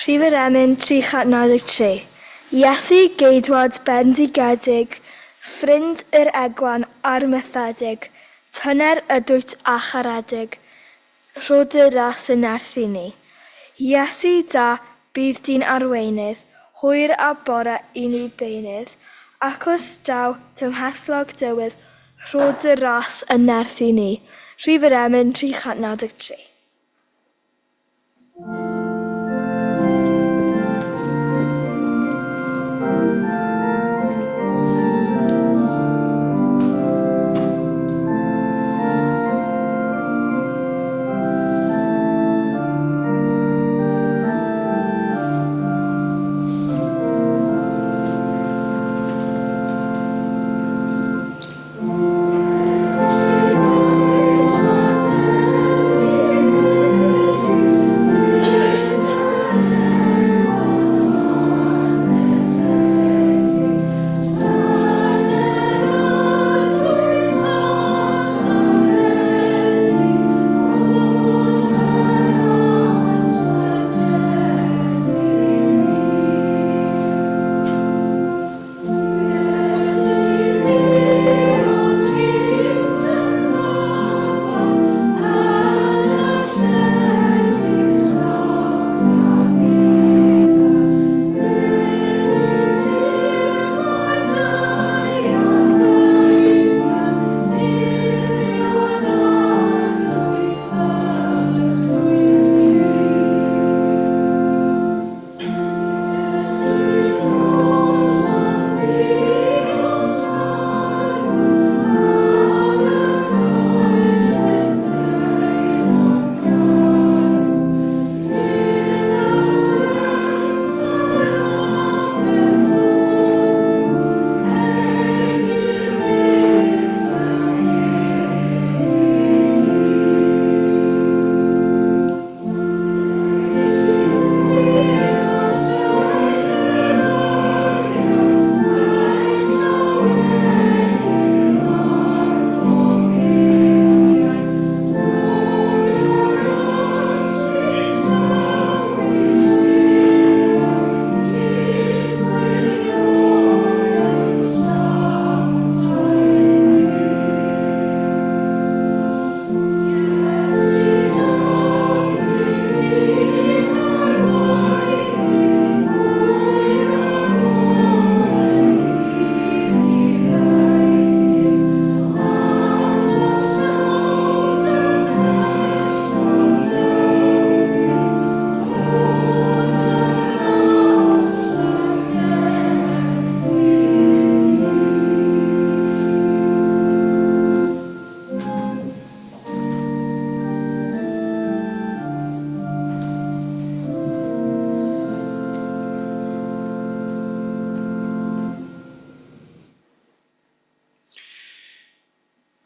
Rhif yr emyn 393. Iesu geidwad bendigedig, ffrind yr egwan a'r mythedig, tyner y dwyt a charedig, rhod y ras yn erthu ni. Iesu da bydd di'n arweinydd, hwyr a bore i ni beinydd, ac os daw tymheslog dywydd, rhod y ras yn erthu ni. Rhif yr emyn 393.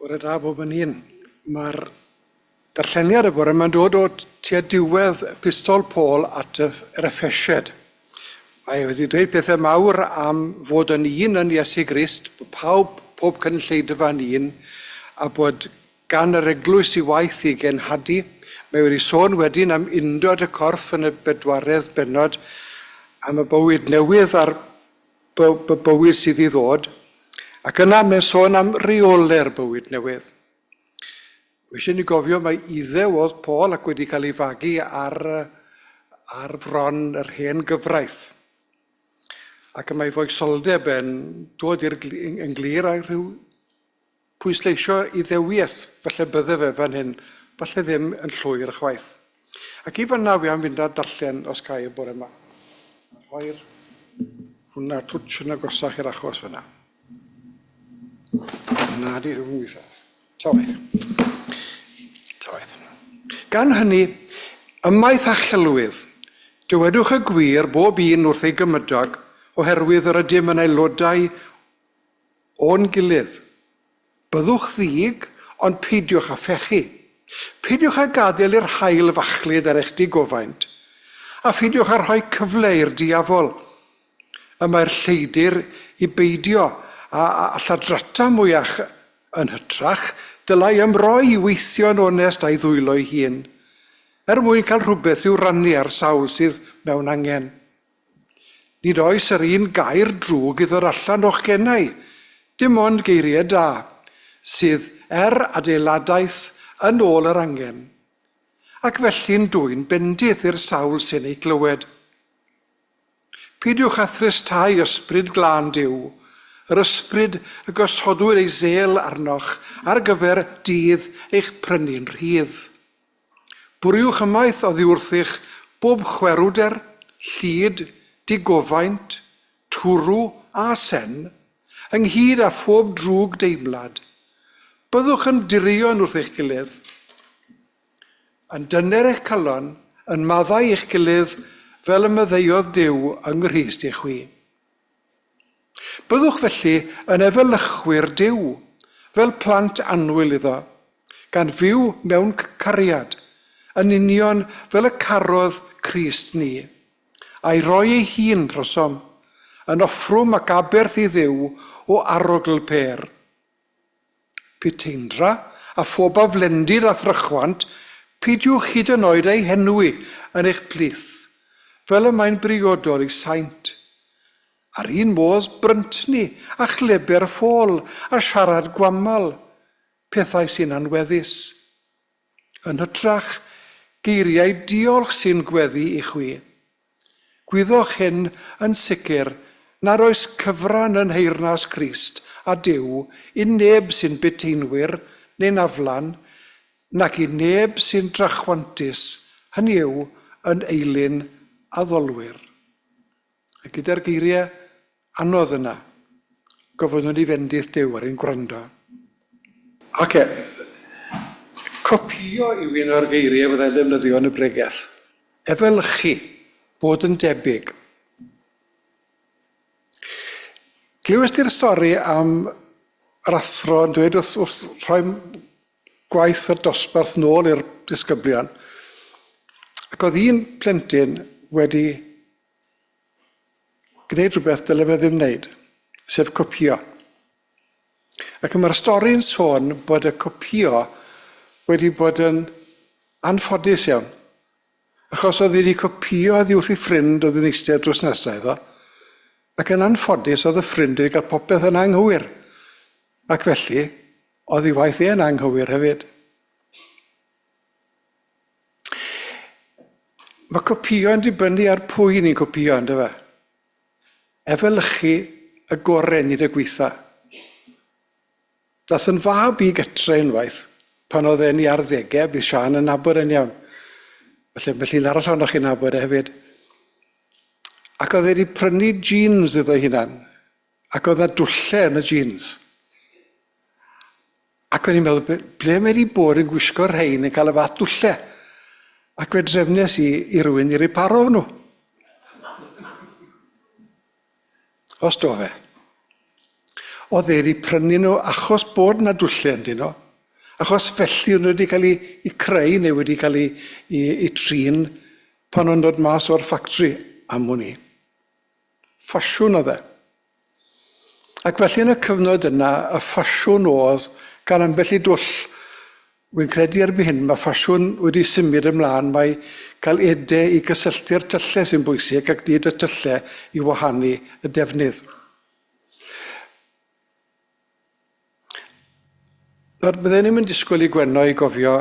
Bore da bob yn un. Mae'r darlleniad y bore yma'n dod o tua diwedd epistol Paul at yr Effesied. Mae wedi dweud pethau mawr am fod yn un yn Iesu Grist, pob cynulleidfa fan un, a bod gan yr eglwys i waith i genhadu. Mae wedi sôn wedyn am undod y corff yn y bedwaredd bennod, am y bywyd newydd a'r bywyd sydd i ddod. Ac yna mae'n sôn am reolau'r bywyd newydd. Mae eisiau ni gofio mai iddew oedd Paul ac wedi cael ei fagu ar fron yr hen gyfraith. Ac mae foesoldeb yn dod yn glir a rhyw pwysleisio iddewiaeth, falle bydde fe fan hyn, falle ddim yn llwyr chwaith. Ac i fan naw iawn fynd â darllen os cael y bore yma. Rhoi'r hwnna twtch yn agosach i'r achos fyna. Na di rhywun weithio. Tawaith. Gan hynny, ymaith a chelwydd, dywedwch y gwir bob un wrth ei gymydog oherwydd yr ydym yn aelodau o'n gilydd. Byddwch ddig, ond peidiwch a phechu. Peidiwch a gadael i'r haul fachlyd ar eich digofaint, a pheidiwch a rhoi cyfle i'r diafol. Y mae'r lleidir i beidio a lladrata mwyach yn hytrach, dylai ymroi i weithio'n onest a'i ddwylo ei hun. mwyn cael rhywbeth i'w rannu ar sawl sydd mewn angen. Nid oes yr un gair drwg iddo allan o'ch gennau, dim ond geiriau da, sydd adeiladaeth yn ôl yr angen, ac felly'n dwyn bendith i'r sawl sy'n ei glywed. Pidiwch â thristau ysbryd glân Duw, yr ysbryd y gosodwyd ei sêl arnoch ar gyfer dydd eich prynu'n rhydd. Bwriwch ymaith oddi wrthych bob chwerwder, llyd, digofaint, twrw a sen, ynghyd â phob drwg deimlad. Byddwch yn dirion wrth eich gilydd, yn dyner eich calon, yn maddau eich gilydd fel y meddeiodd Duw yng Nghrist i chwi. Byddwch felly yn efelychwyr Duw, fel plant annwyl iddo, gan fyw mewn cariad, yn union fel y carodd Crist ni, a'i roi ei hun drosom, yn offrwm ac aberth i Dduw o arogl per. Peteindra a phob aflendid a thrychwant, pidiwch hyd yn oed ei henwi yn eich plith, fel y mae'n briodol i saint. Ar un modd bryntni a chleber ffôl a siarad gwamal, pethau sy'n anweddus. Yn hytrach, geiriau diolch sy'n gweddu i chwi. Gwyddwch hyn yn sicr nad oes cyfran yn heyrnas Crist a Duw i neb sy'n beteinwyr neu'n aflan, nac i neb sy'n drachwantus, hynny yw yn eilyn a ddolwyr. A gyda'r geiriau anodd yna, gofyn nhw'n i fendith Duw ar ein gwrando. Copio yw un o'r geiriau fyddai'n ddefnyddio yn y bregaeth. Efelychu, bod yn debyg. Glywes ti'r stori am yr athro yn dweud wrth rhoi gwaith y dosbarth nôl i'r disgyblion. Ac oedd un plentyn wedi gwneud rhywbeth dyle fe ddim wneud, sef copio. Ac mae'r stori'n sôn bod y copio wedi bod yn anffodus iawn. Achos oedd wedi copio oddi wrth ei ffrind oedd yn eistedd drws nesaf iddo, ac yn anffodus oedd y ffrind wedi cael popeth yn anghywir. Ac felly, oedd ei waith yn anghywir hefyd. Mae copio yn dibynnu ar pwy ni'n copio, ynddo fe? Efelychu y gorau nid y gweitha. Dath yn fab i gytre unwaith, pan oedd e'n i arddegau, bydd Sian yn nabod yn iawn. Felly yn arall ohonoch chi'n nabod e hefyd. Ac oedd wedi prynu jeans iddo hunan, ac oedd yna dwlle yn y jeans. Ac o'n i'n meddwl, ble mae wedi bod yn gwisgo'r rhain yn cael y fath dwlle? Ac fe drefnes i rywun i riparo nhw. Os do fe. Oedd wedi prynu nhw achos bod yna dwlle yn dyn nhw. Achos felly nhw wedi cael eu creu neu wedi cael eu trin pan o'n dod mas o'r ffactri am hwnni. Ffasiwn oedd e. Ac felly yn y cyfnod yna, y ffasiwn oedd gan ambell i dwll. Wy'n credu erbyn hyn, mae ffasiwn wedi symud ymlaen, mae cael edau i gysylltu'r tyllau sy'n bwysig ac nid y tyllau i wahanu y defnydd. Byddwn ni'n disgwyl i Gwenno i gofio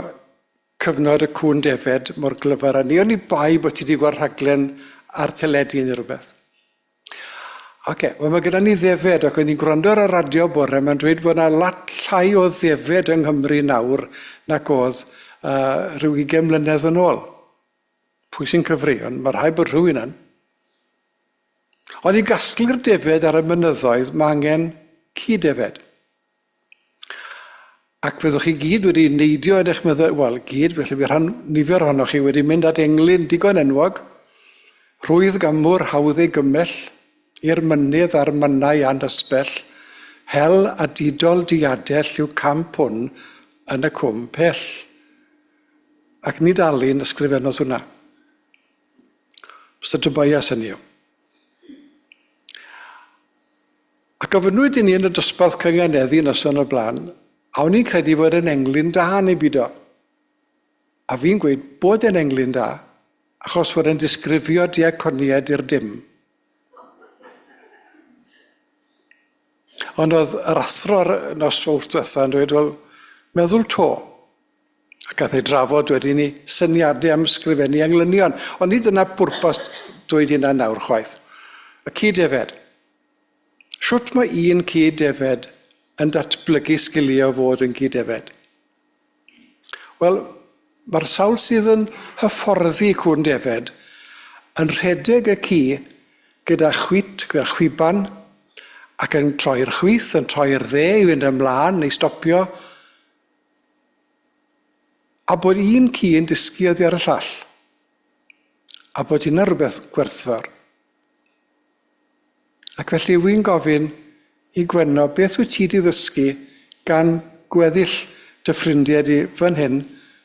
cyfnod y cwn defed mor glyfar a ni. O'n i bai bod ti wedi gweld rhaglen ar teledu neu rhywbeth. Wel mae gyda ni ddefed ac o'n i'n gwrando ar y radio bore, mae'n dweud fod yna lot llai o ddefed yng Nghymru nawr nac oedd rhyw 20 mlynedd yn ôl. Pwy sy'n cyfri, ond mae rhaid bod rhywun yn. Ond i gasglu'r defed ar y mynyddoedd, mae angen cyd-defed. Ac fyddwch chi gyd wedi neidio yn eich meddwl, wel, gyd, felly bydd rhan nifer ohonoch chi wedi mynd at englyn digon enwog, rhwydd gamwr hawddau gymell, i'r mynydd a'r mynnau anysbell, hel a didol diadell yw camp hwn yn y cwm pell. Ac nid Alun ysgrifennodd hwnna. Bysa Tobias yn yw. Ac ofynwyd i ni yn y dosbarth cynganeddu noson o blaen, a o'n i'n credu fod yn englyn da neu byd o. A fi'n gweud bod e'n englyn da, achos fod e'n disgrifio diaconiad i'r dim. Ond oedd yr athro'r noswaith diwethaf yn dweud, wel, meddwl to. Ac gath ei drafod wedyn ni syniadau am ysgrifennu englynion. Ond nid yna bwrpas dweud hynna nawr chwaith. Y cyd-defed. Siwt mae un cyd-defed yn datblygu sgilio fod yn cyd-defed? Wel, mae'r sawl sydd yn hyfforddi cwn-defed yn rhedeg y ci gyda chwit, gyda chwiban, ac yn troi'r chwith, yn troi'r dde i fynd ymlaen neu stopio, a bod un ci yn dysgu oddi ar y llall, a bod hynna rhywbeth gwerthfawr. Ac felly wy'n gofyn i Gwenno, beth wyt ti wedi ddysgu gan gweddill dy ffrindiau di fan hyn,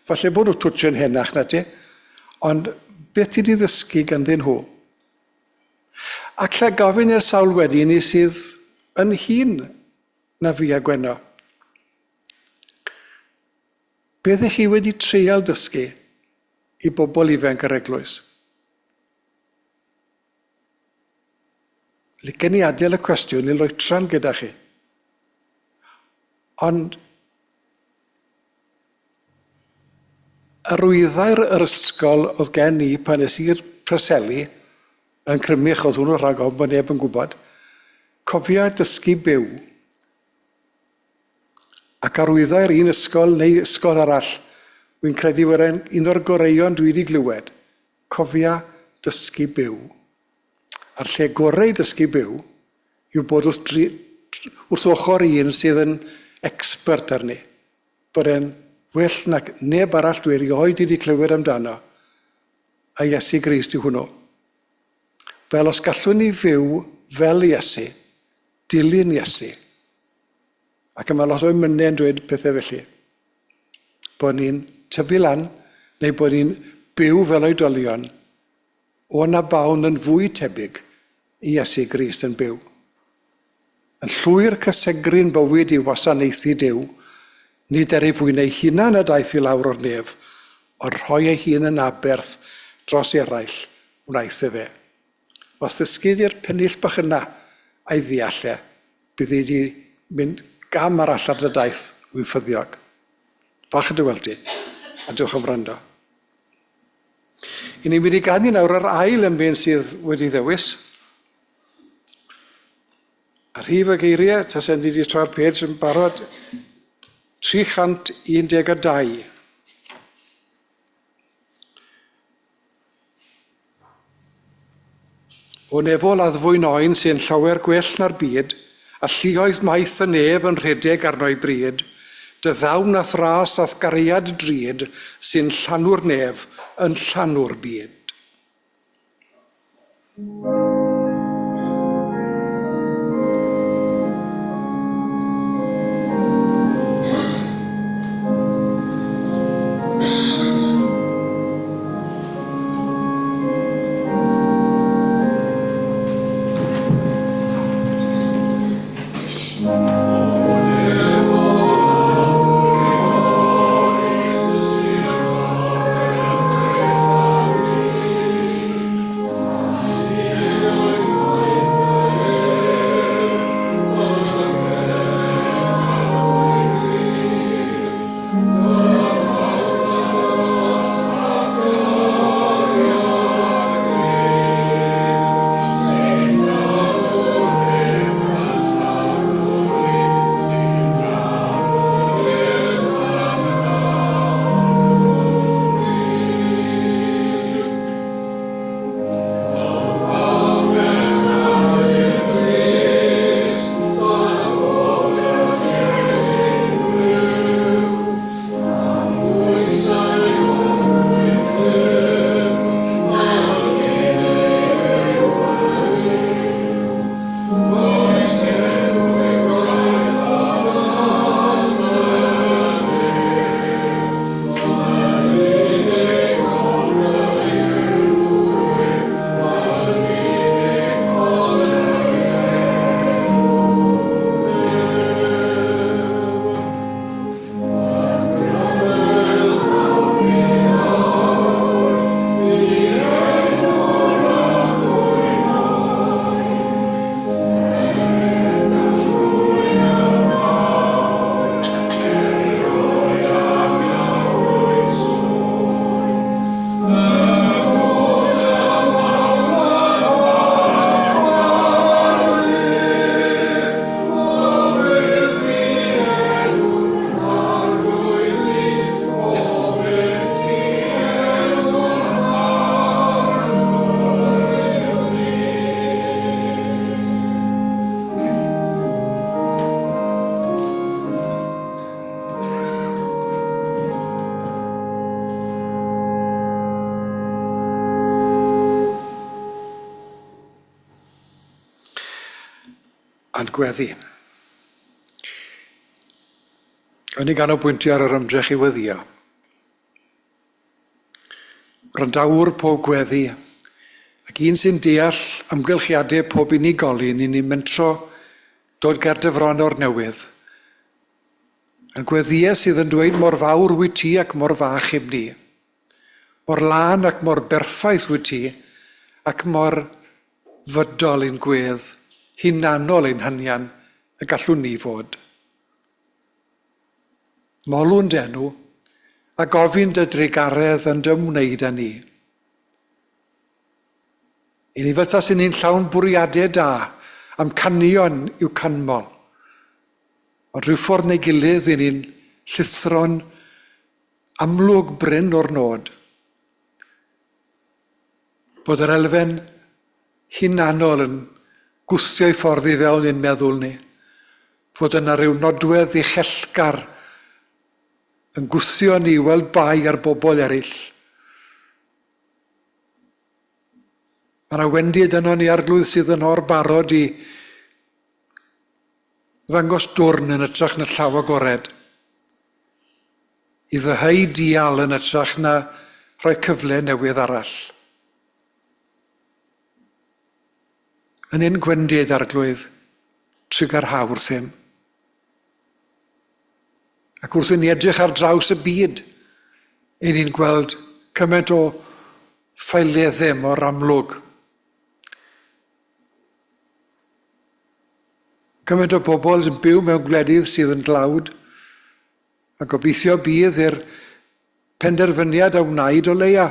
falle bod nhw twtio'n henach na ti, ond beth ti wedi ddysgu ganddyn nhw? Ac lle gofyn i'r sawl wedyn ni sydd yn hun na fi a Gwenno. Beth ych chi wedi treial dysgu i bobl ifanc yr eglwys? Licen i adael y cwestiwn i loetra'n gyda chi. Ond arwyddai'r yr ysgol oedd gen i pan nes i'r Preseli yn Crymych, oedd hwnnw rhag ofn bod neb yn gwybod, cofio dysgu byw. Ac arwyddai'r un ysgol neu ysgol arall, wy'n credu fod e'n un o'r goreion dwi wedi glywed, cofio dysgu byw. A'r lle gorau dysgu byw yw bod wrth ochr un sydd yn expert arni, bod e'n well na neb arall dwi erioed wedi clywed amdano, a Iesu Grist yw hwnnw. Fel os gallwn ni fyw fel Iesu, dilyn Iesu, ac yma lot o'i mynnau'n dweud pethau felly, bod ni'n tyfu lan, neu bod ni'n byw fel oedolion, o na bawn yn fwy tebyg i Iesu Grist yn byw. Yn llwy'r cysegrin bywyd i wasanaethu Duw, nid er ei fwyn ei hunan y daeth i lawr o'r nef, ond rhoi ei hun yn aberth dros eraill wnaeth e fe. Os ddysgyd i'r pennill bach yna a'i ddeall bydd ei wedi mynd gam arall ar dy daeth wy'n ffyddiog. Fach yn dy weld ti, a diolch am wrando. I ni'n mynd i gannu nawr yr ail yn byn sydd wedi ddewis. A rhif y geiriau, tas ni wedi troi'r page yn barod, 312. O nefol addfwyn oen sy'n llawer gwell na'r byd, a lluoedd maith y nef yn rhedeg arno'i bryd, dy ddawn a thras ath gariad drud sy'n llanw'r nef yn llanw'r byd. a'n gweddi. Gawn ni ganolbwyntio ar yr ymdrech i weddio. Randawr pob gweddi, ac un sy'n deall amgylchiadau pob unigolyn i ni mentro dod ger dyfron o'r newydd. Yn gweddiau sydd yn dweud mor fawr wyt ti ac mor fach im ni. Mor lan ac mor berffaith wyt ti ac mor fydol i'n gwedd, hunanol i'n hynian y gallwn ni fod. Molwn denw a gofyn dy dreigaredd yn dymwneud â ni. I ni fel tas ni'n llawn bwriadau da am canion i'w canmol. Ond rhyw ffordd neu gilydd i ni'n llithro'n amlwg bryn o'r nod. Bod yr elfen hunanol yn gwthio i ffordd i fewn i'n meddwl ni. Fod yna rhyw nodwedd uchelgar yn gwthio ni weld bai ar bobl eraill. Mae yna wendid yno ni arglwydd sydd yn o'r barod i ddangos dwrn yn ytrach na llaw agored. I ddyhau dial yn ytrach na rhoi cyfle newydd arall. Yn un gwendid arglwydd, trigar hawr ddim. Ac wrth i ni edrych ar draws y byd, i ni'n gweld cymaint o ffaileddau mor amlwg. Cymaint o bobl yn byw mewn gwledydd sydd yn dlawd, a gobeithio bydd i'r penderfyniad a wnaed o leia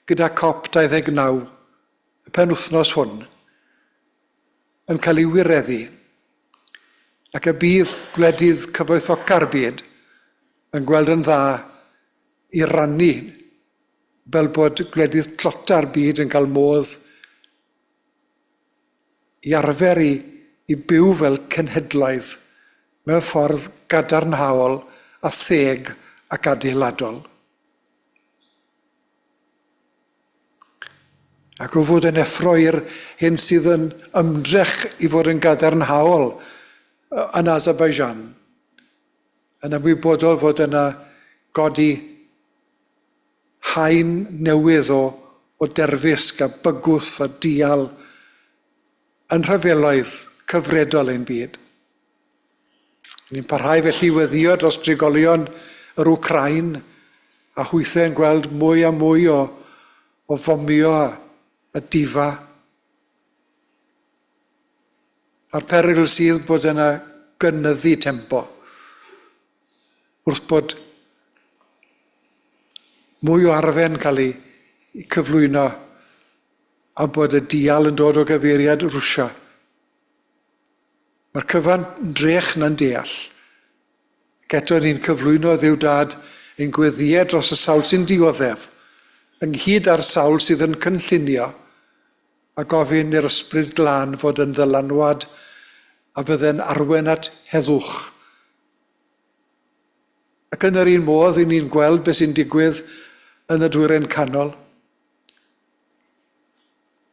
gyda COP29, y penwythnos hwn, yn cael ei wireddu, ac y bydd gwledydd cyfoethoca'r byd yn gweld yn dda i rannu, fel bod gwledydd clota'r byd yn cael modd i arfer i byw fel cenhedloedd mewn ffordd gadarnhaol a theg ac adeiladol. Ac o fod yn effro i'r hyn sydd yn ymdrech i fod yn gadarnhaol yn Azerbaijan, yn ymwybodol fod yna godi haen newydd o derfysg a bygwth a dial yn rhyfeloedd cyfredol ein byd. Ni'n parhau felly weddio dros drigolion yr Wcrain a hwythau yn gweld mwy a mwy o fomio a difa. A'r perygl sydd bod yna gynyddu tempo. Wrth bod mwy o arfen cael ei cyflwyno a bod y dial yn dod o gyfeiriad Rwsia. Mae'r cyfan drech na'n deall. Ac eto ni'n cyflwyno Dduw Dad ein gweddiau dros y sawl sy'n dioddef, ynghyd â'r sawl sydd yn cynllunio, a gofyn i'r ysbryd glân fod yn ddylanwad a fydde'n arwen at heddwch. Ac yn yr un modd, i ni'n gweld beth sy'n digwydd yn y dwyrain canol,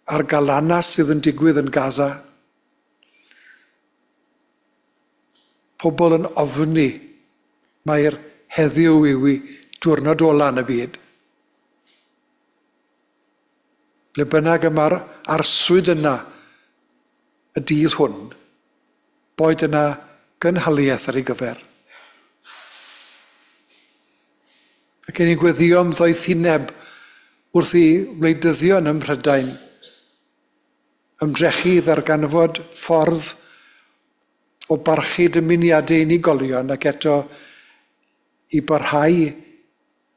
a'r galanas sydd yn digwydd yn Gaza. Pobl yn ofni mae'r heddiw yw i diwrnod ola yn y byd. Ble bynnag yma'r arswyd yna y dydd hwn, boed yna gynhaliaeth ar ei gyfer. Ac yn ei gweddio am ddoethineb wrth i wleidyddion ym Mhrydain ymdrechu ddarganfod ffordd o barchu dymuniadau unigolion ac eto i barhau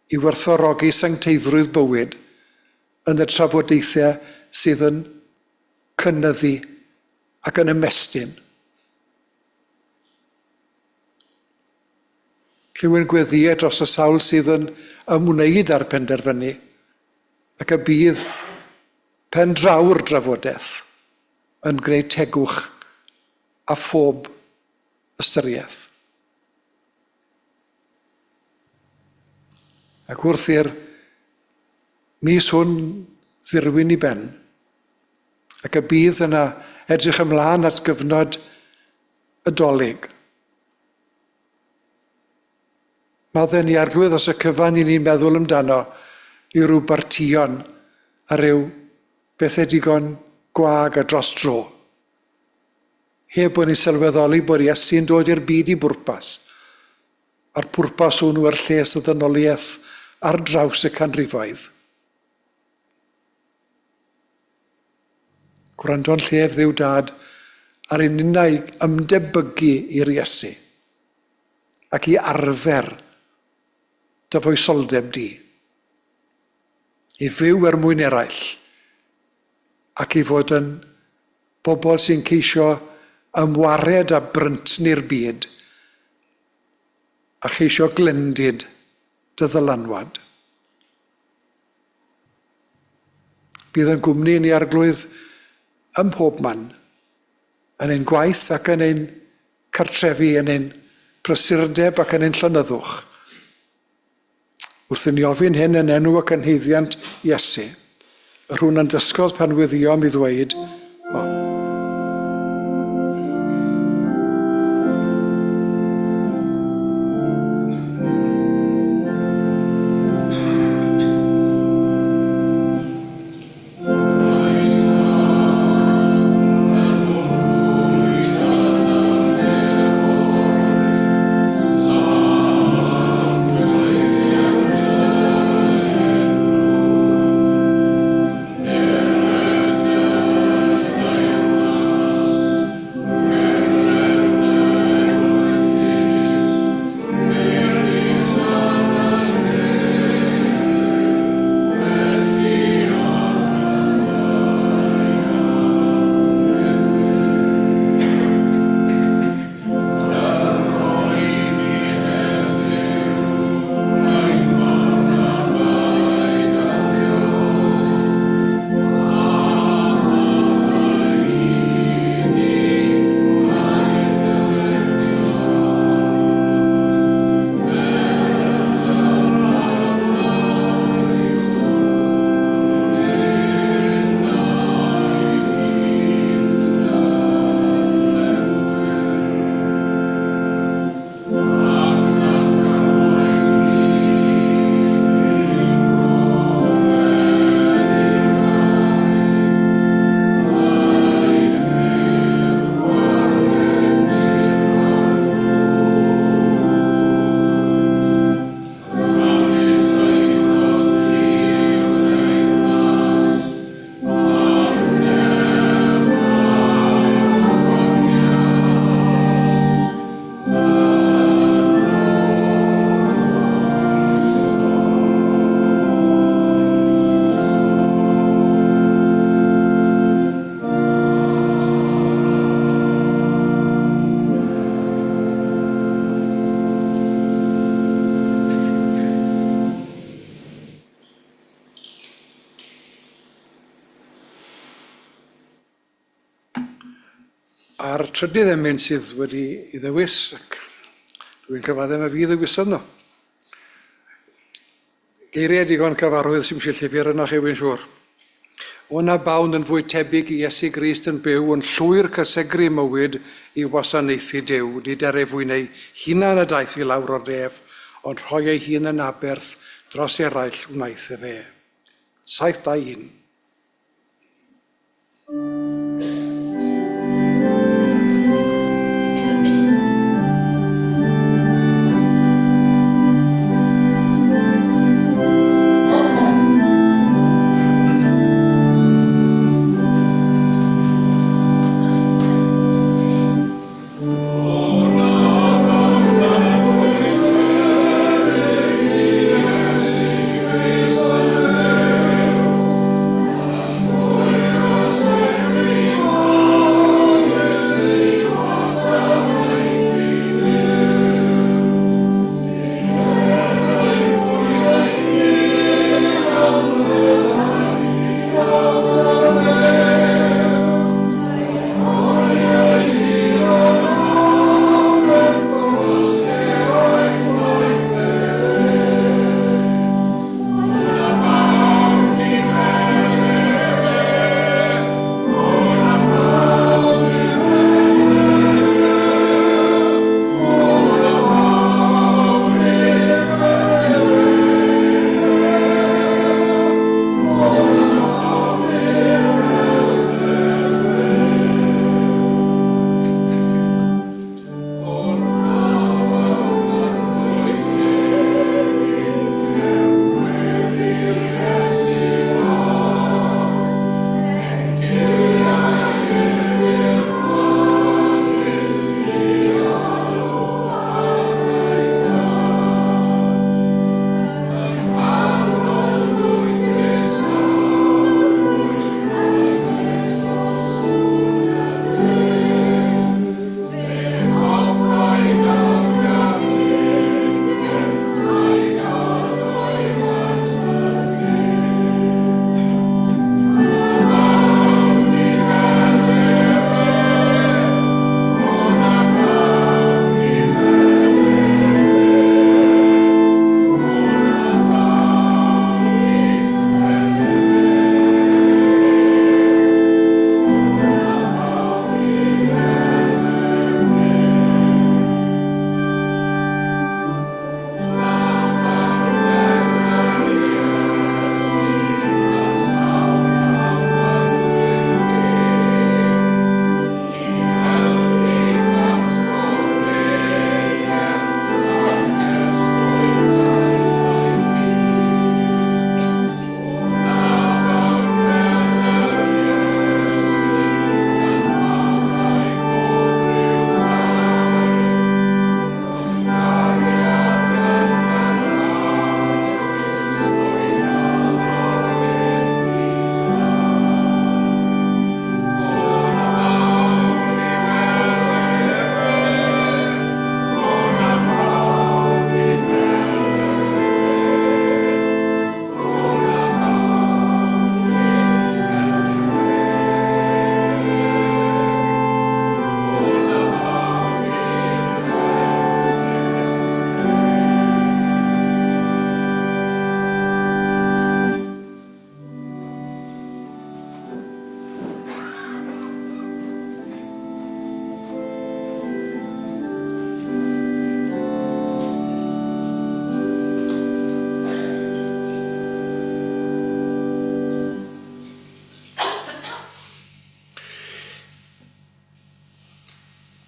i werthfawrogi sancteiddrwydd bywyd yn y trafodaethau sydd yn cynyddu ac yn ymestyn. Clywyn gweddiau dros y sawl sydd yn ymwneud â'r penderfynu ac y bydd pen draw'r drafodaeth yn gwneud tegwch a phob ystyriaeth. Ac wrth i'r mis hwn ddirwyn i ben, ac y bydd yna edrych ymlaen at gyfnod y dolyg. Madden ni arglwydd os y cyfan i ni'n meddwl amdano i ryw bartion a ryw bethau digon gwag a dros dro. Heb bod ni'n sylweddoli bod Iesu'n dod i'r byd i bwrpas, a'r pwrpas hwnnw ar lles o ddynoliaeth ar draws y canrifoedd. Gwrando'n llef ddiw dad ar ein ninnau ymdebygu i'r Iesu ac i arfer dy foesoldeb di. I fyw er mwyn eraill ac i fod yn bobl sy'n ceisio ymwared a brynt ni'r byd a cheisio glendid dy ddylanwad. Bydd yn gwmni ni arglwydd ym mhob man, yn ein gwaith ac yn ein cartrefi, yn ein prysurdeb ac yn ein llonyddwch. Wrth i ni ofyn hyn yn enw ac yn heiddiant Iesu, yr hwn yn dysgodd pan wyddiom i ddweud, a'r trydydd emyn sydd wedi ei ddewis, ac rwy'n cyfaddau mae fi ddewisodd nhw. Geiriau digon cyfarwydd sy'n eisiau llyfr yna chi wy'n siŵr. O na bawn yn fwy tebyg i Iesu Grist yn byw yn llwyr cysegru mywyd i wasanaethu Duw, nid er ei fwyn ei hunan y daeth i lawr o'r dref, ond rhoi ei hun yn aberth dros eraill wnaeth e fe. 7:2.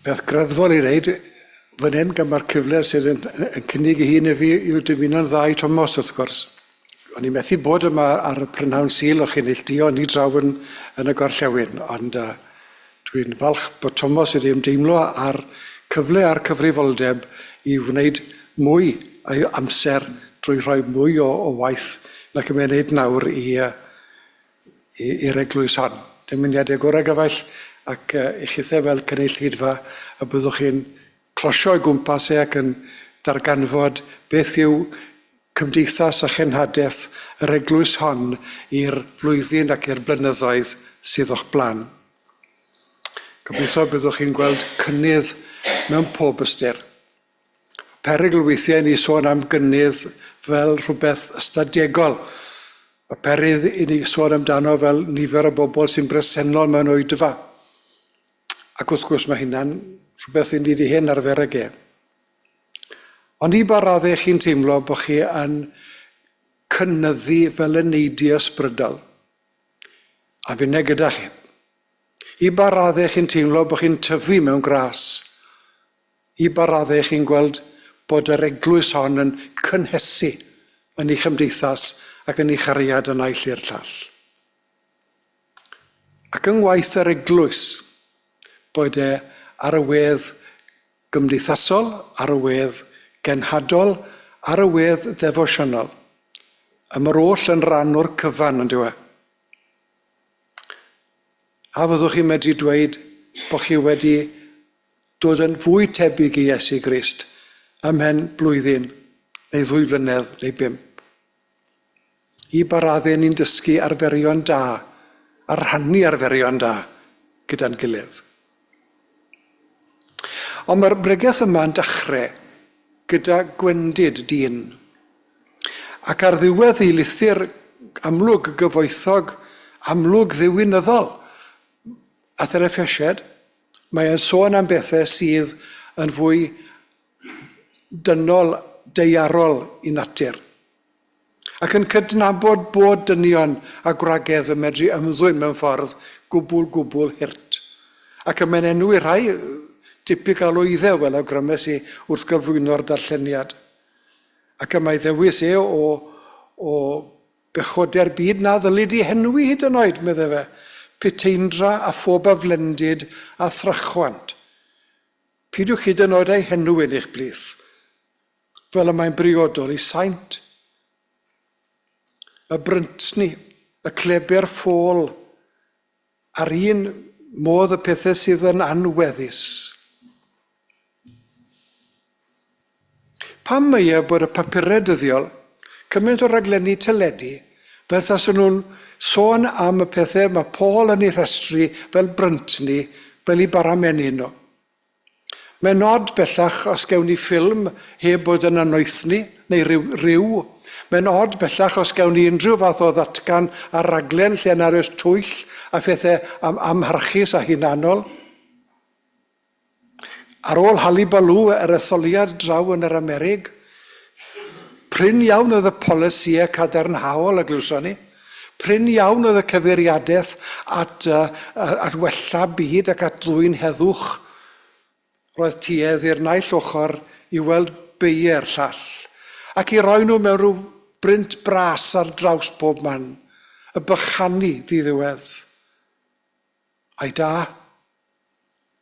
Beth greddfol i wneud fan hyn gan mae'r cyfle sydd yn cynnig i hun i fi yw dymuno'n dda i Thomas wrth gwrs. O'n i'n methu bod yma ar y prynawn Sul o'ch chi'n neilltuo ni draw yn y gorllewin, ond dwi'n falch bod Thomas wedi ymdeimlo ar cyfle a'r cyfrifoldeb i wneud mwy o'i amser drwy rhoi mwy o waith nac yn wneud nawr i'r eglwys hon. Dymuniadau gorau gyfaill ac i chithau fel cynulleidfa a byddwch chi'n closio i gwmpas ac yn darganfod beth yw cymdeithas a chenhadaeth yr eglwys hon i'r flwyddyn ac i'r blynyddoedd sydd o'ch blaen. Gobeithio byddwch chi'n gweld cynnydd mewn pob ystyr. Perygl weithiau ni sôn am gynnydd fel rhywbeth ystadegol. Y perydd i ni sôn amdano fel nifer o bobl sy'n bresennol mewn oedfa. Ac wrth gwrs mae hynna'n rhywbeth i ni wedi hen arfer ag e. Ond i ba raddau chi'n teimlo bod chi yn cynnyddu fel y neidi ysbrydol. A fyne gyda chi. I ba raddau chi'n teimlo bod chi'n tyfu mewn gras. I ba raddau chi'n gweld bod yr eglwys hon yn cynhesu yn ei chymdeithas ac yn ei chariad yn aill i'r llall. Ac yng ngwaith yr eglwys, bod e ar y wedd gymdeithasol, ar y wedd genhadol, ar y wedd ddefosiynol. Mae'r oll yn rhan o'r cyfan yn diwedd. A fyddwch chi medru dweud bod chi wedi dod yn fwy tebyg i Iesu Grist ymhen blwyddyn, neu 2 flynedd, neu 5. I ba raddau ni'n dysgu arferion da, a rhannu arferion da gyda'n gilydd. Ond mae'r bregeth yma'n dechrau gyda gwendid dyn. Ac ar ddiwedd ei lithyr amlwg gyfoethog, amlwg ddiwinyddol at yr Effesied, mae e'n sôn am bethau sydd yn fwy dynol, deiarol i natur. Ac yn cydnabod bod dynion a gwragedd yn medru ymddwyn mewn ffordd gwbl hirt. Ac yn mynd enw i rhai tipig alwyddew fel awgrymus i wrth gyflwyno'r darlleniad. Ac yma ei ddewis e o bechoder byd na ddylid i henwi hyd yn oed, medde fe, Peteindra a phob a flendid a thrachwant. Pidiwch hyd yn oed ei henw yn eich blith, fel y mae'n briodol i saint. Y bryntni, y cleber ffôl, ar un modd y pethau sydd yn anweddus. Pam mae e bod y papurau dyddiol, cymaint o raglenni teledu, fel tasen nhw'n sôn am y pethau mae Paul yn ei rhestru fel bryntni, fel i baramennu nhw. Mae'n od bellach os gewn ni ffilm heb bod yn anoethni, neu ryw. Mae'n od bellach os gewn ni unrhyw fath o ddatgan a raglen lle yna oes twyll a phethau amharchus a hunanol. Ar ôl Halibalw, yr etholiad draw yn yr Amerig, pryn iawn oedd y polisïau cadarnhaol y glwson ni. Pryn iawn oedd y cyfeiriadaeth at wella byd ac at ddwy'n heddwch. Roedd tuedd i'r naill ochr i weld beie'r llall. Ac i roi nhw mewn rhyw brynt bras ar draws bob man. Y bychanu ddiddiwedd. Ai da,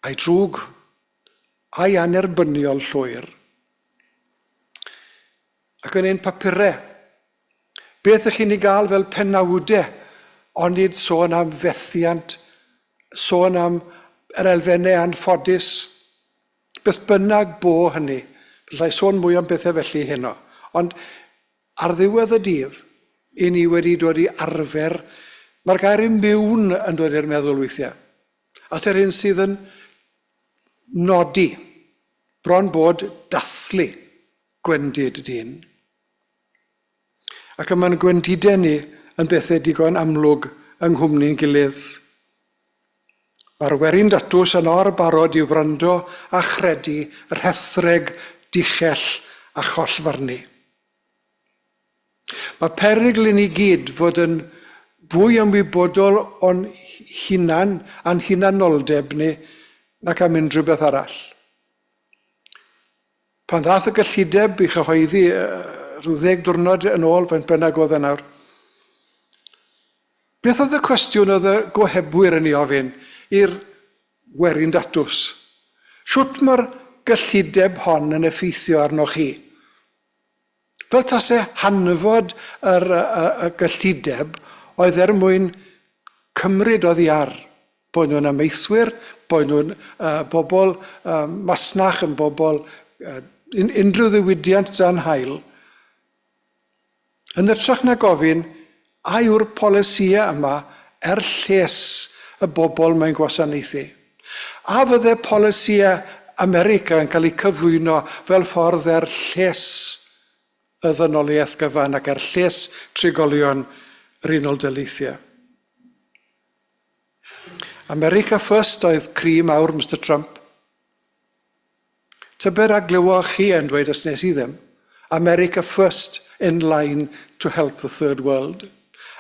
ai drwg, ai anerbyniol llwyr. Ac yn ein papurau, beth ych chi'n ei gael fel penawdau, ond nid sôn am fethiant, sôn am yr elfennau anffodus, beth bynnag bo hynny. Byddai sôn mwy am bethau felly heno. Ond ar ddiwedd y dydd, i ni wedi dod i arfer, mae'r gair i miwn yn dod i'r meddwl weithiau. At yr un sydd yn nodi, bron bod dathlu gwendid dyn. Ac yma'n gwendidau ni yn bethau digon amlwg yng nghwmni'n gilydd. Mae'r werin datws yn barod i'w wrando a chredu yr hethreg, dichell a chollfarnu. Mae perygl i ni gyd fod yn fwy ymwybodol o'n hunan, a'n hunanoldeb ni, nac am unrhyw beth arall. Pan ddath y gyllideb i chyhoeddi rhyw 10 diwrnod yn ôl, fe'n bynnag oedd e nawr, beth oedd y cwestiwn oedd y gohebwyr yn ei ofyn i'r werin datws? Siwt mae'r gyllideb hon yn effeithio arnoch chi? Fel tasau hanfod y gyllideb oedd mwyn cymryd oddi ar. Bod nhw'n amaethwyr, bod nhw'n bobl masnach, yn bobl unrhyw ddiwydiant dan hael. Yn ytrach na gofyn, a yw'r polisia yma lles y bobl mae'n gwasanaethu? A fydde polisia America yn cael ei cyflwyno fel ffordd lles y ddynoliaeth gyfan ac lles trigolion yr Unol Daleithiau. America First oedd cri mawr Mr Trump. Tybed a glywoch chi yn dweud os nes I ddim. America First in line to help the third world.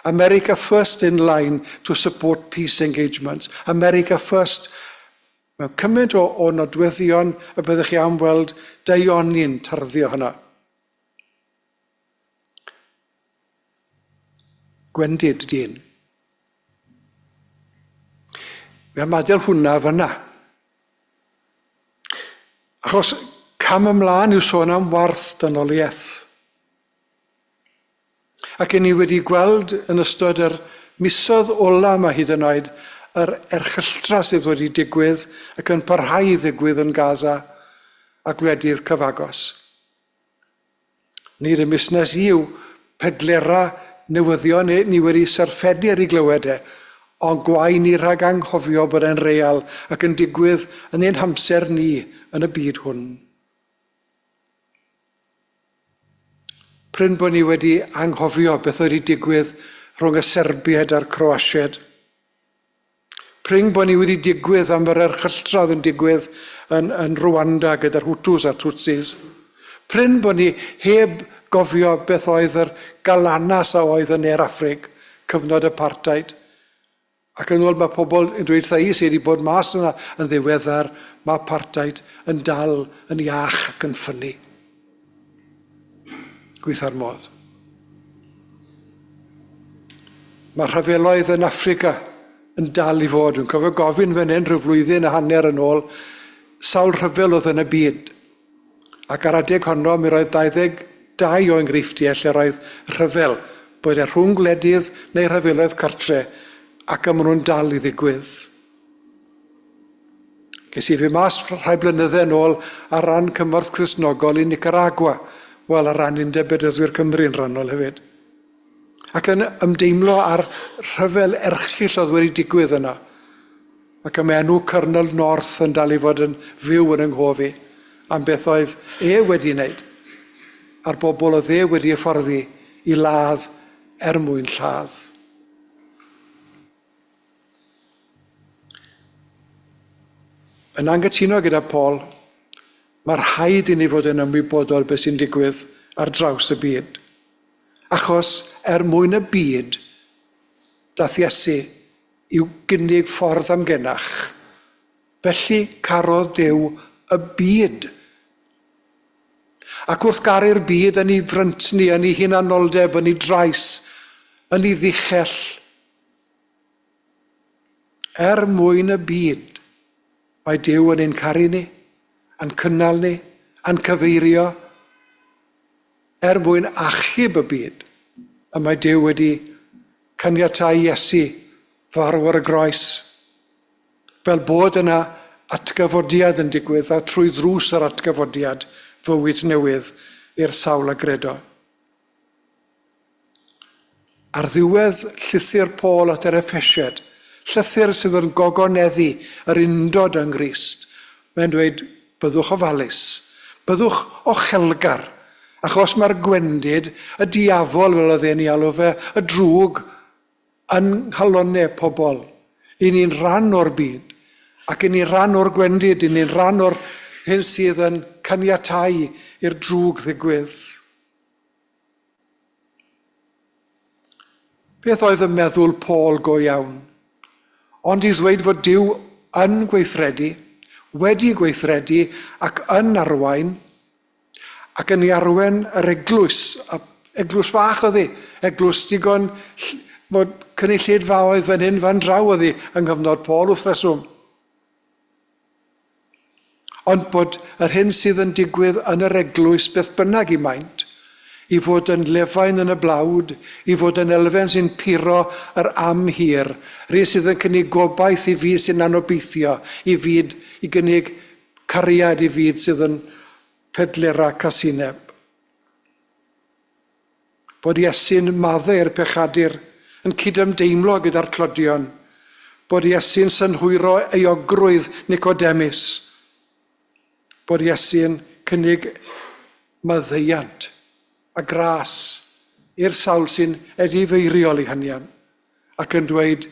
America First in line to support peace engagements. America First. Mewn cymaint o nodweddion y byddwch chi am weld daioni'n tarddio hynna. Gwendid dyn. Fe am adael hwnna fyna. Achos cam ymlaen yw sôn am warth dynoliaeth. Ac ni wedi gweld yn ystod yr misoedd ola yma hyd yn oed yr erchylltra sydd wedi digwydd ac yn parhau i ddigwydd yn Gaza a gwledydd cyfagos. Nid y busnes yw pedlera newyddion ni wedi syrffedu ar ei glywed ond gwaen ni rhag anghofio bod e'n real ac yn digwydd yn ein hamser ni yn y byd hwn. Pryn bod ni wedi anghofio beth wedi digwydd rhwng y Serbiaid a'r Croasiaid. Pryn bod ni wedi digwydd am yr erchylltrodd yn digwydd yn Rwanda gyda'r Hutus a'r Tutsis. Pryn bod ni heb gofio beth oedd yr galanas a oedd yn Air Affrig, cyfnod apartheid. Ac yn ôl mae pobl yn dweud tha I sydd wedi bod mas yna yn ddiweddar, mae apartheid yn dal yn iach ac yn ffynnu. Gwyth ar modd. Mae rhyfeloedd yn Affrica yn dal I fod. Yn cofio gofyn fan hyn rhyw flwyddyn a hanner yn ôl, sawl rhyfel oedd yn y byd. Ac ar adeg honno mi roedd 22 o enghreifftiau lle roedd rhyfel, bod rhwng gwledydd neu rhyfeloedd cartre, ac am nhw'n dal I ddigwydd. Ges I fi mas rhai blynydde yn ôl ar ran cymorth Cristnogol I Nicaragua, wel ar ran Undebydyddwyr Cymru yn rhannol hefyd. Ac yn ymdeimlo ar rhyfel erchyll oedd wedi digwydd yna. Ac am enw Cyrnel North yn dal I fod yn fyw yn ynghofi am beth oedd wedi wneud a'r bobl oedd wedi hyfforddi I ladd mwyn lladd. Yn anghytuno gyda Paul, mae'r rhaid I ni fod yn ymwybodol beth sy'n digwydd ar draws y byd. Achos mwyn y byd, dath Iesu i'w gynnig ffordd am genach. Felly carodd Duw y byd. Ac wrth garu'r byd yn ei frynt ni, yn ei hunanoldeb, yn ei drais, yn ei ddichell. Mwyn y byd. Mae Duw yn ein caru ni, yn cynnal ni, yn cyfeirio, mwyn achub y byd. A mae Duw wedi caniatáu Iesu farw ar y groes, fel bod yna atgyfodiad yn digwydd, a trwy ddrws yr atgyfodiad, fywyd newydd i'r sawl a gredo. Ar ddiwedd llythyr Paul at yr Effesied, llythyr sydd yn gogoneddu yr undod yng Nghrist, mae'n dweud, byddwch ofalus, byddwch ochelgar, achos mae'r gwendid, y diafol fel oedd e'n ei alw fe, y drwg yn halonau pobl. I ni'n rhan o'r byd, ac i ni'n rhan o'r gwendid, i ni'n rhan o'r hyn sydd yn caniatáu i'r drwg ddigwydd. Beth oedd y meddwl Paul go iawn? Ond I ddweud fod Duw yn gweithredu, wedi gweithredu ac yn arwain, ac yn ei arwen yr eglwys, eglwys fach oedd hi, eglwys digon bod cynulleidfaoedd fan hyn fan draw oedd hi yng nghyfnod Paul wrth reswm. Ond bod yr hyn sydd yn digwydd yn yr eglwys beth bynnag i maint, i fod yn lefain yn y blawd, i fod yn elfen sy'n puro yr am hir, rhai sydd yn cynnig gobaith i fyd sy'n anobeithio, i fyd, i gynnig cariad i fyd sydd yn pedlera casineb. Bod Iesu'n maddau'r pechadur yn cydymdeimlo gyda'r clodion, bod Iesu'n synhwyro euogrwydd Nicodemus, bod Iesu'n cynnig maddeiant a gras i'r sawl sy'n edifeiriol i hynny, ac yn dweud,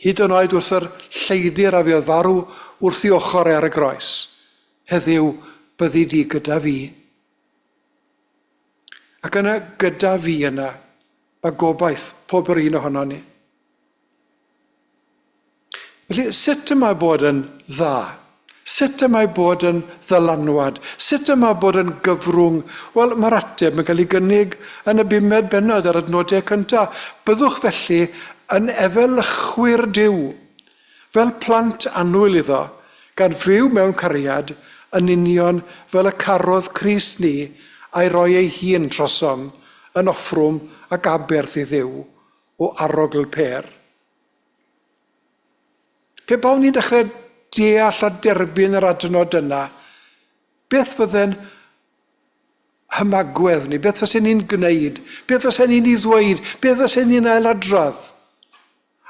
hyd yn oed wrth yr lleidir a fi oedd farw wrth ei ochr ar y groes, heddiw byddi di gyda fi. Ac yna gyda fi yna, mae gobaith pob yr un ohono ni. Felly, sut yma bod yn dda? Sut yma bod yn ddylanwad? Sut yma bod yn gyfrwng? Wel, mae'r ateb yn cael ei gynnig yn y 5 bennod ar adnodau cyntaf. Byddwch felly yn efelychwyr Duw, fel plant annwyl iddo, gan fyw mewn cariad, yn union fel y carodd Crist ni a'i roi ei hun trosom yn offrwm ac aberth i Dduw o arogl per. Pe bawn ni'n dechrau deall a derbyn yr adnod yna, beth fydde'n hymagwedd ni, beth fysen ni'n gwneud, beth fysen ni'n ei ddweud, beth fysen ni'n ailadrodd.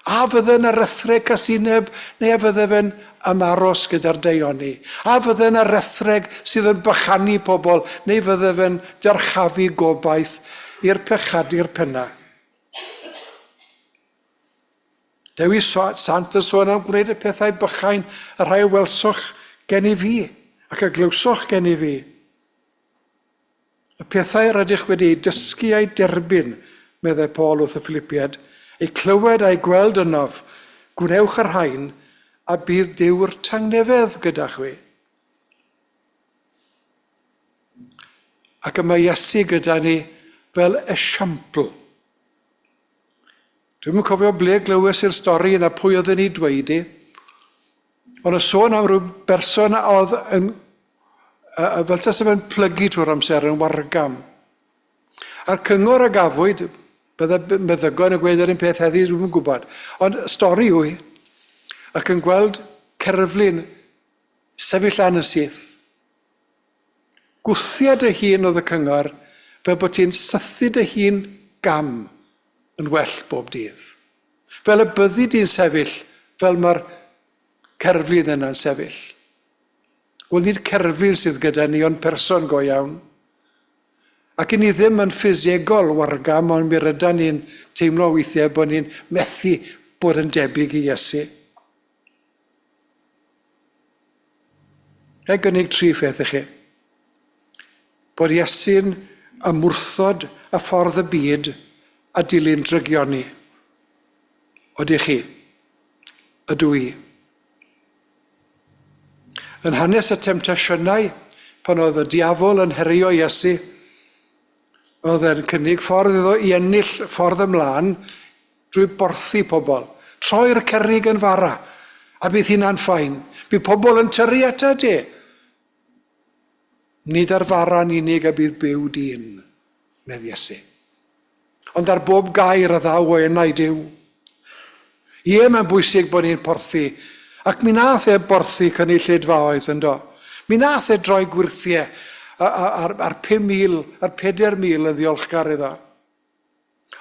A fydde'n arethreg casineb, neu a fydde fe'n ymaros gyda'r deioni. A fydde'n arethreg sydd yn bychanu pobl, neu fydde fe'n darchafu gobaith i'r pechadu'r penna. Dewi Sant yn sôn am gwneud y pethau bychain y rhai welswch gen i fi ac y glywswch gen i fi. Y pethau rydych wedi dysgu a'i derbyn, meddai Paul wrth y Philippiad, ei clywed a'i gweld ynof, gwnewch yr rhain a bydd Duw'r tangnefedd gyda chwi. Ac yma Iesu gyda ni fel esiampl. Dwi'n yn cofio ble glywes i'r stori yna pwy oedd yn ei dweud i, ond y sôn am ryw berson oedd yn, fel tas efo'n plygu trwy'r amser yn wargam. A'r cyngor a gafwyd, bydde meddygon y gweud yr un peth heddi, dwi'n yn gwybod, ond stori yw ac yn gweld cerflun sefyll lan y syth. Gwthiad y hun oedd y cyngor, fel bod ti'n sythu dy hun gam yn well bob dydd. Fel y byddi di'n sefyll, fel mae'r cerflun yna'n sefyll. Wel, nid cerflun sydd gyda ni, ond person go iawn. Ac i ni ddim yn ffisegol wargam, ond mi rydyn ni'n teimlo weithiau bod ni'n methu bod yn debyg i Iesu. Ga i gynnig 3 pheth i chi. Bod Iesu'n ymwrthod a ffordd y byd a dilyn drygioni. Odych chi? Ydw i. Yn hanes y temptasiynau, pan oedd y diafol yn herio Iesu, oedd e'n cynnig ffordd iddo i ennill ffordd ymlaen drwy borthu pobl. Troi'r cerrig yn fara, a bydd hynna'n ffain. Bydd pobl yn tyrru ata di. Nid ar fara'n unig a bydd byw dyn, medde Iesu. Ond ar bob gair a ddaw o enau Duw. Ie, mae'n bwysig bod ni'n porthu, ac mi nath e borthu cynulleidfaoedd yn do. Mi nath e droi gwirthiau ar 5,000, ar 4,000 yn ddiolchgar iddo.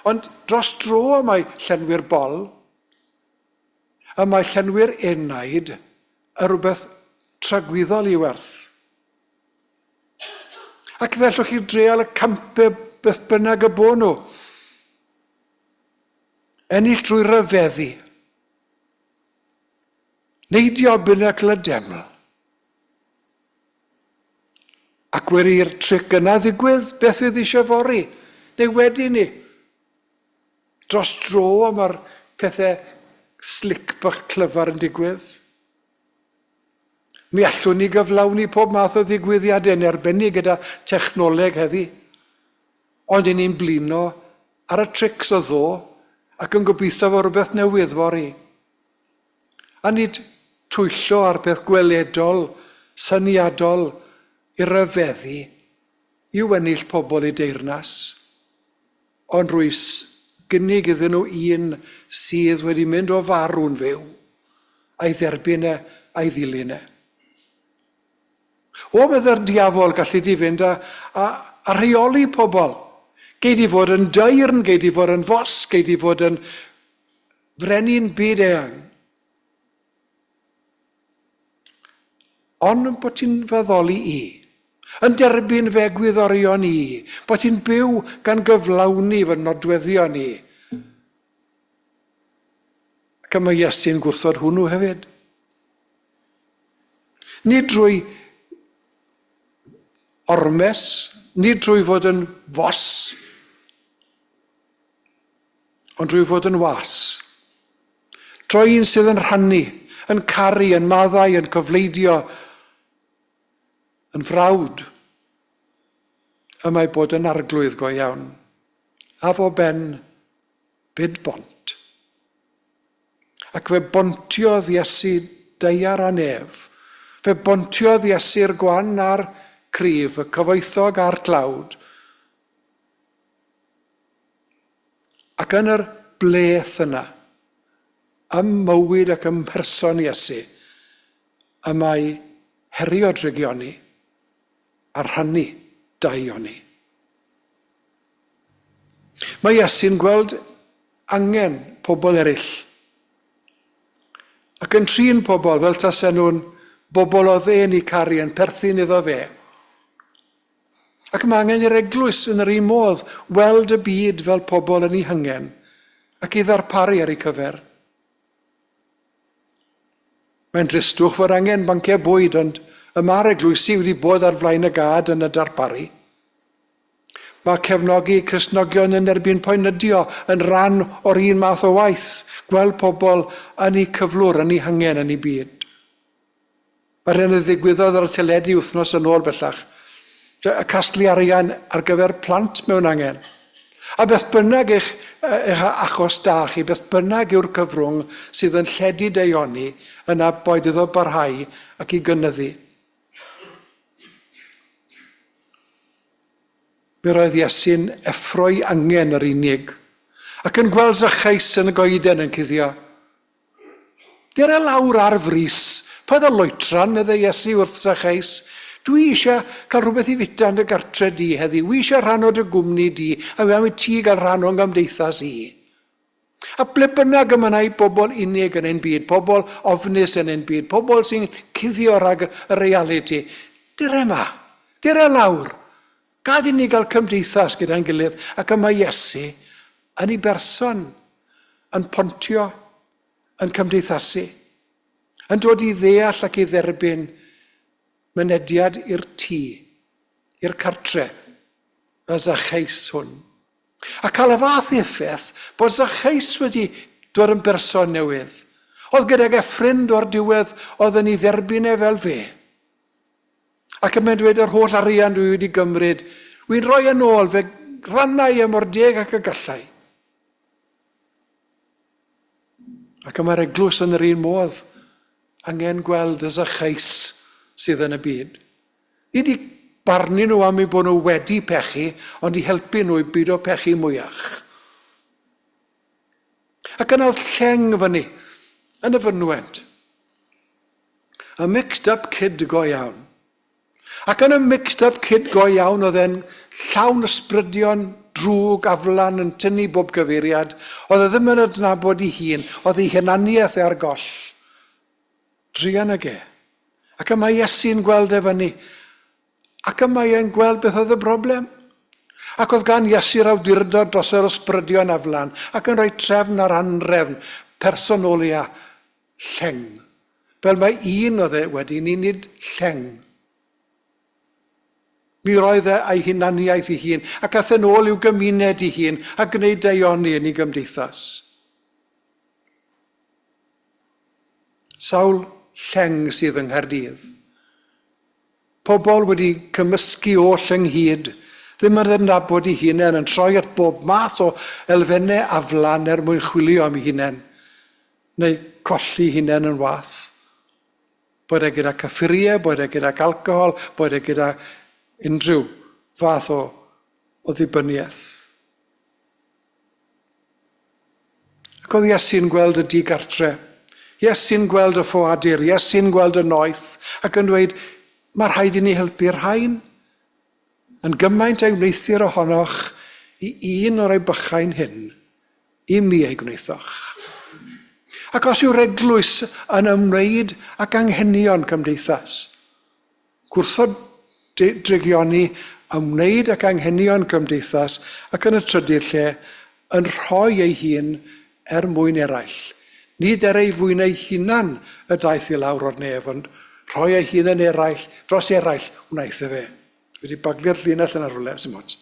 Ond dros dro mae llenwi'r bol, a mae llenwi'r enaid a rhywbeth tragwyddol i werth. Ac fellwch chi dreal y campau beth bynnag y bo nhw. Ennill drwy ryfeddu. Neidio binacl y deml. Ac wedi'r tric yna ddigwydd, beth fydd eisiau fori? Neu wedi ni? Dros dro mae'r pethau slic bach clyfar yn digwydd. Mi allwn ni gyflawni pob math o ddigwyddiadau yn arbennig gyda technoleg heddi. Ond i ni'n blino ar y trics o ddo ac yn gobeithio fo rhywbeth newydd fori. A nid twyllo ar beth gweledol, syniadol i ryfeddu yw ennill pobl i deyrnas. Ond rwys gynnig iddyn nhw un sydd wedi mynd o farw'n fyw, a'i dderbyn e, a'i ddilyn e. O byddai'r diafol gallu di fynd a rheoli pobl. Gei di fod yn dairn, gei di fod yn fos, gei di fod yn frenin byd eang. Ond bod ti'n feddoli i, yn derbyn fe gwyddorion i, bod ti'n byw gan gyflawni fy nodweddion i. Ac yma Iesu'n gwrthod hwnnw hefyd. Nid drwy ormes, nid drwy fod yn fos, ond drwy fod yn was. Drwy un sydd yn rhannu, yn caru, yn maddau, yn cyfleidio, yn frawd. Y mae bod yn arglwydd go iawn. A fo ben byd bont. Ac fe bontiodd Iesu deiar a nef. Fe bontiodd Iesu'r gwan a'r cryf, y cyfoethog a'r tlawd. Ac yn yr bleth yna, ym mywyd ac ym person Iesu, y mae herio drigioni a rhannu daioni. Mae Iesu'n gweld angen pobl eraill. Ac yn trin pobl fel tasen nhw'n bobl o dde'n i caru yn perthyn iddo fe. Ac mae angen i'r eglwys yn yr un modd weld y byd fel pobl yn ei hangen ac i ddarparu ar ei cyfer. Mae'n dristwch fod angen banciau bwyd, ond yma'r eglwysi wedi bod ar flaen y gad yn y darparu. Mae cefnogi Cristnogion yn erbyn poenydio yn rhan o'r un math o waith, gweld pobl yn ei cyflwr, yn ei hangen, yn ei byd. Mae'r hyn y ddigwyddodd ar y teledu wythnos yn ôl bellach. Y casglu arian ar gyfer plant mewn angen. A beth bynnag eich achos da chi, beth bynnag yw'r cyfrwng sydd yn lledu deioni yna boed iddo barhau ac i gynyddu. Mi roedd Iesu'n effroi angen yr unig, ac yn gweld Zaccheus yn y goeden yn cuddio. Dere lawr ar frys, pa dda loetran, meddai Iesu wrth Zaccheus, dwi eisiau cael rhywbeth i fita yn y gartre di heddi, wi eisiau rhan o dy gwmni di, a wi am i ti gael rhan o'n gymdeithas i. A ble bynnag yma i bobl unig yn ein byd, bobl ofnus yn ein byd, bobl sy'n cuddio rhag y reality. Dere yma, dere lawr. Gad i ni gael cymdeithas gyda'n gilydd, ac yma Iesu yn ei berson, yn pontio, yn cymdeithasu, yn dod i ddeall ac i dderbyn mynediad i'r tŷ, i'r cartre, y Zaccheus hwn. A cael y fath effaith bod Zaccheus wedi dod yn berson newydd. Oedd gydag e ffrind o'r diwedd oedd yn ei dderbyn e fel fe. Ac yn mynd dweud yr holl arian dwi wedi gymryd, wy'n rhoi yn ôl fe rannau y mor deg ac y gallai. Ac yma'r eglwys yn yr un modd angen gweld y Zaccheus sydd yn y byd. Nid i barnu nhw am ei bod nhw wedi pechu, ond i helpu nhw i byd o pechu mwyach. Ac yna oedd lleng fyny, yn y fynwent. A mixed up kid go iawn. Ac yn y mixed-up kid go iawn oedd e'n llawn ysbrydion drwg aflan yn tynnu bob gyfeiriad, oedd e ddim yn adnabod ei hun, oedd ei hunaniaeth ar goll. Drian ag e. Ac yma Iesu'n gweld e fyny. Ac yma e'n gweld beth oedd y broblem. Ac oedd gan Iesu'r awdurdod dros yr ysbrydion aflan, ac yn rhoi trefn ar anrefn, personolia, lleng. Fel mae un oedd e wedi nid lleng. Mi roedd e a'i hunaniaeth ei hun, ac ath yn ôl i'w gymuned ei hun, a gwneud deioni yn ei gymdeithas. Sawl lleng sydd yng Nghaerdydd, Pobl wedi cymysgu oll ynghyd, ddim yn adnabod ei hunain, yn troi at bob math o elfennau aflan mwyn chwilio am ei hunain, neu colli hunain yn was. Bod e gyda cyffuriau, bod e gyda alcohol, bod e gyda unrhyw fath o ddibyniaeth. Ac oedd Iesu'n gweld y digartre, Iesu'n gweld y ffoadur, Iesu'n gweld y noeth, ac yn dweud, mae rhaid i ni helpu'r rhain. Yn gymaint ei wneithir ohonoch i un o'r ei bychain hyn, i mi ei gwneithoch. Ac os yw'r eglwys yn ymwneud ac anghenion cymdeithas, gwrthod drigioni ymwneud ac anghenion cymdeithas ac yn y trydydd lle yn rhoi ei hun mwyn eraill. Nid ei fwyn ei hunan y daeth i lawr o'r nef, ond rhoi ei hun yn eraill, dros eraill wnaeth e fe. Wedi baglio'r llinell yn arwle, sy'n modd.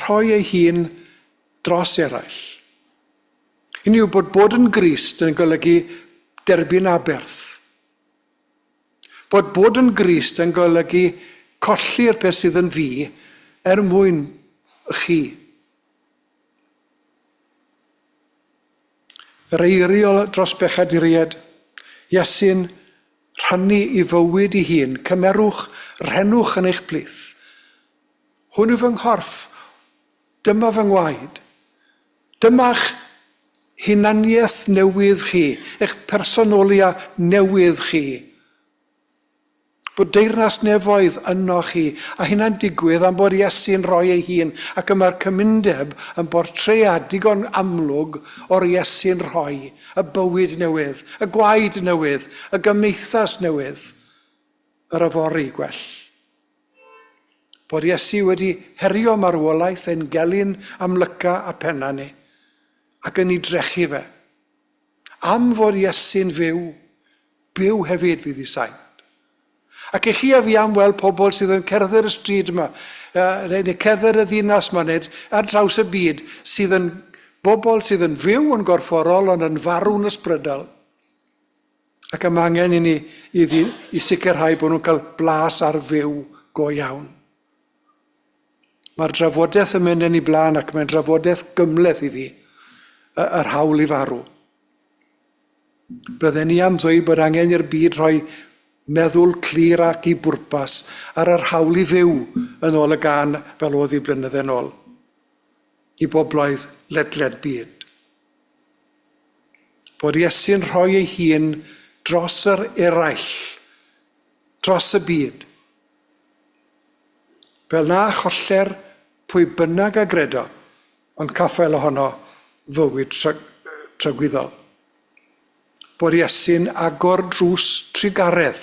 Rhoi ei hun dros eraill. Hynny yw bod yn Grist yn golygu derbyn aberth. Bod yn Grist yn golygu colli'r beth sydd yn fi mwyn chi. Yr eiriol dros bechaduriad, Iesu'n rhannu i fywyd ei hun, cymerwch, rhenwch yn eich plith. Hwn yw fy nghorff, dyma fy ngwaed, dyma'ch hunaniaeth newydd chi, eich personolia newydd chi. Bod deyrnas nefoedd yno chi, a hynna'n digwydd am bod Iesu'n rhoi ei hun, ac yma'r cymundeb yn bortread digon amlwg o'r Iesu'n rhoi, y bywyd newydd, y gwaed newydd, y gymeithas newydd, yr yfori gwell. Bod Iesu wedi herio marwolaeth ein gelyn amlyca a penna ni, ac yn ei drechu fe. Am fod Iesu'n byw hefyd fydd ei sain. Ac eich chi a fi am weld pobl sydd yn cerdded y stryd yma, neu cerdded y ddinas yma, neu ar draws y byd, bobl sydd yn fyw yn gorfforol ond yn farw'n ysbrydol. Ac yma angen i ni i sicrhau bod nhw'n cael blas ar fyw go iawn. Mae'r drafodaeth yn mynd yn ei blaen ac mae'n drafodaeth gymleth i fi, yr hawl i farw. Bydden ni am ddweud bod angen i'r byd rhoi meddwl clir ac i bwrpas ar yr hawl i fyw yn ôl y gan fel oedd i blynydde nôl, i bobloedd ledled byd. Bod Iesu'n rhoi ei hun dros yr eraill, dros y byd, fel na choller pwy bynnag a gredo, ond caffael ohono fywyd trygwyddol. Bod Iesu'n agor drws trigaredd,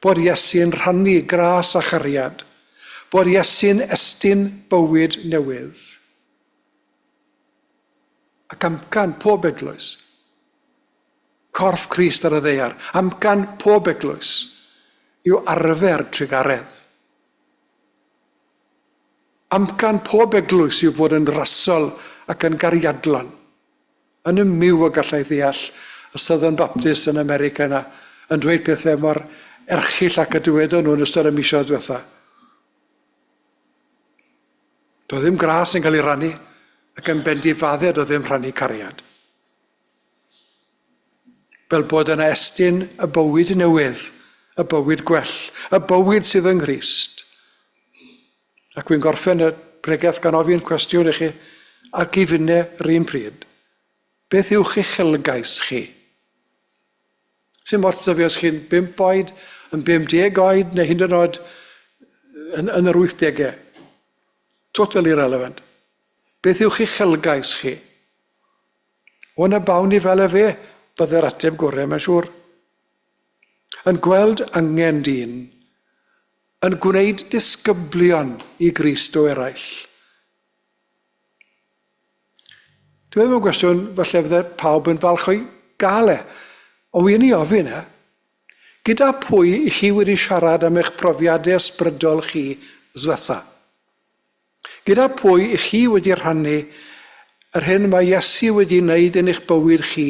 bod Iesu'n rhannu gras a chariad, bod Iesu'n estyn bywyd newydd. Ac amcan pob eglwys, corff Crist ar y ddeiar, amcan pob eglwys yw arfer trigaredd. Amcan pob eglwys yw fod yn rasol ac yn gariadlon, yn ymyw o gallai ddeall y Southern Baptist yn America yna, yn dweud pethau mor erchill ac y dywedon nhw'n ystod y misoedd diwetha. Doedd ddim gras yn cael ei rannu, ac yn bendifaddau doedd ddim rhannu cariad. Fel bod yna estyn y bywyd newydd, y bywyd gwell, y bywyd sydd yn Grist. Ac wy'n gorffen y bregaeth gan ofyn cwestiwn i chi, ac i fyny yr un pryd. Beth yw'ch uchelgais chi? Sy'n mort sefio os chi'n 5 oed, yn 50 oed, neu hyd yn oed yn yr 80au. Totally irrelevant. Beth yw'ch uchelgais chi? O'n y bawn i fel y fe, byddai'r ateb gorau, mae'n siŵr. Yn gweld angen dyn, yn gwneud disgyblion i Grist o eraill. Dwi'n meddwl gwestiwn falle fydde pawb yn falch o'i gael e, ond wy'n i ofyn gyda pwy i chi wedi siarad am eich profiadau ysbrydol chi ddiwetha? Gyda pwy i chi wedi rhannu yr hyn mae Iesu wedi wneud yn eich bywyd chi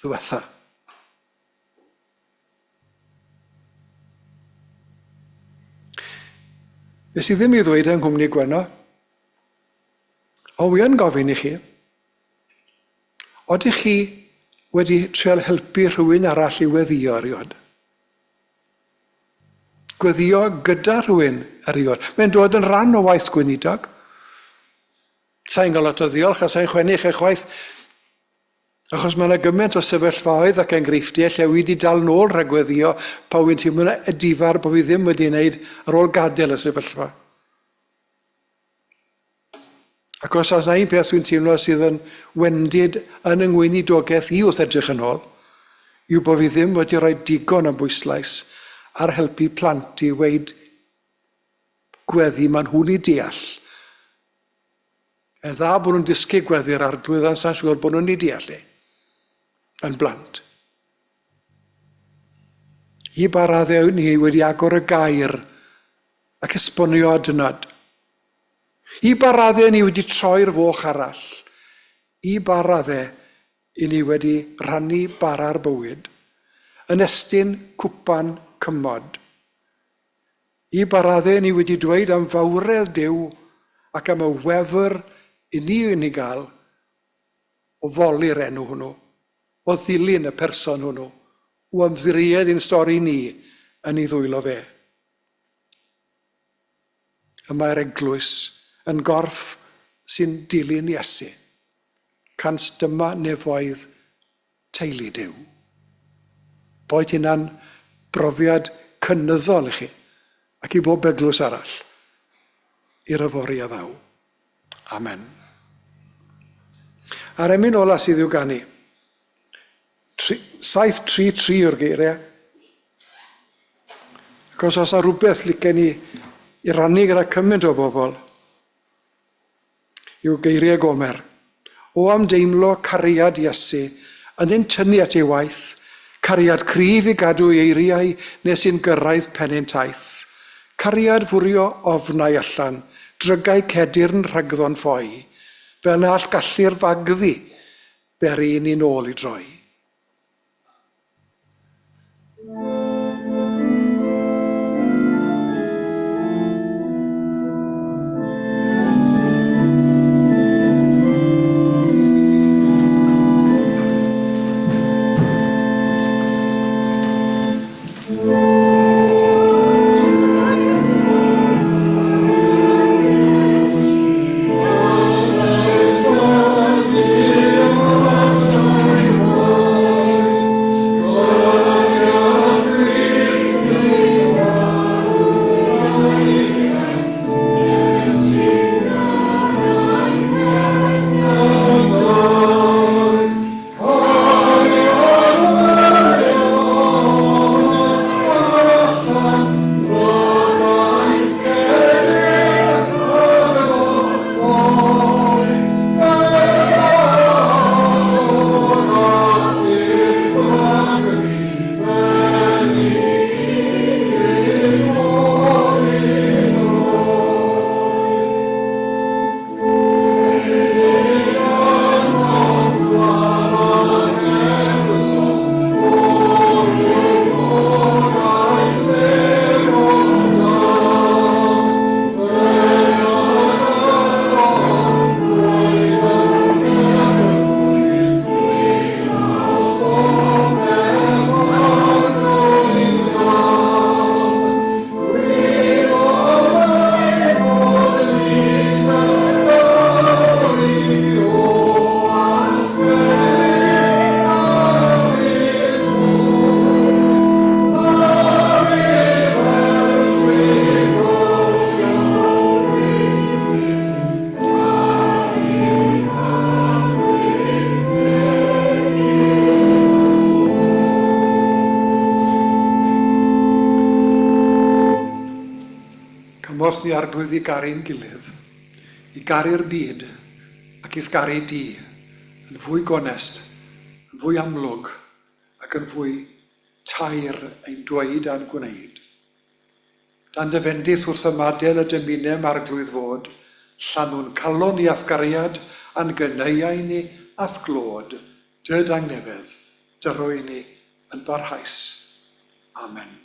ddiwetha? Nes I ddim I ddweud yng nghwmni Gwenno, ond wi yn gofyn I chi, odych chi wedi trial helpu rhywun arall I weddio eriod? Gweddio gyda rhywun eriod. Mae'n dod yn rhan o waith gweinidog. Sa'n gael lot o ddiolch a sa'n chwennych eich waith. Achos mae yna gymaint o sefyllfaoedd ac enghreifftiau lle wedi dal nôl rhagweddio pa wy'n teimlo y difar bod fi ddim wedi wneud ar ôl gadael y sefyllfa. Ac os oes yna un peth dwi'n teimlo sydd yn wendid yn yng ngweinidogaeth I wrth edrych yn ôl, yw bod fi ddim wedi rhoi digon o bwyslais ar helpu plant I weid gweddi ma'n nhw'n I deall. Yn dda bod nhw'n dysgu gweddi'r arglwydd a'n sa'n siŵr bod nhw'n I deall yn blant. I ba raddau ni wedi agor y gair ac esbonio adnod. I ba raddau ni wedi troi'r foch arall. I ba raddau I ni wedi rhannu bara'r bywyd. Yn estyn cwpan cymod. I ba raddau ni wedi dweud am fawredd Duw ac am y wefr I ni gael o foli'r enw hwnnw, o ddilyn y person hwnnw, o ymddiried i'n stori ni yn ei ddwylo fe. Yma'r eglwys yn gorff sy'n dilyn Iesu, cans dyma nefoedd teulu Duw. Boed hynna'n brofiad cynyddol I chi, ac I bob eglwys arall, i'r yfori a ddaw. Amen. A'r emyn ola sydd i'w ganu. 7:3:3 yw'r geiriau. Ac os yna rhywbeth licen ni I rannu gyda cymaint o bobl, yw geiriau Gomer. O amdeimlo cariad Iesu, yn ein tynnu at ei waith, cariad cryf I gadw eiriau nes i'n gyrraedd penyn taith, cariad fwrio ofnau allan, drygau cedyrn rhagddon ffoi, fel na all gallu'r fagddi beri ni nôl I droi. Cymorth ni arglwydd I garu'n gilydd, I garu'r byd ac I sgaru di, yn fwy gonest, yn fwy amlwg ac yn fwy tair ein dweud a'n gwneud. Dan dyfendith wrth ymadael y dymunau arglwydd fod, llanwn calon I asgariad a'n gyneuau ni asglod, dyd angnefedd, dyrwy ni yn barhaus. Amen.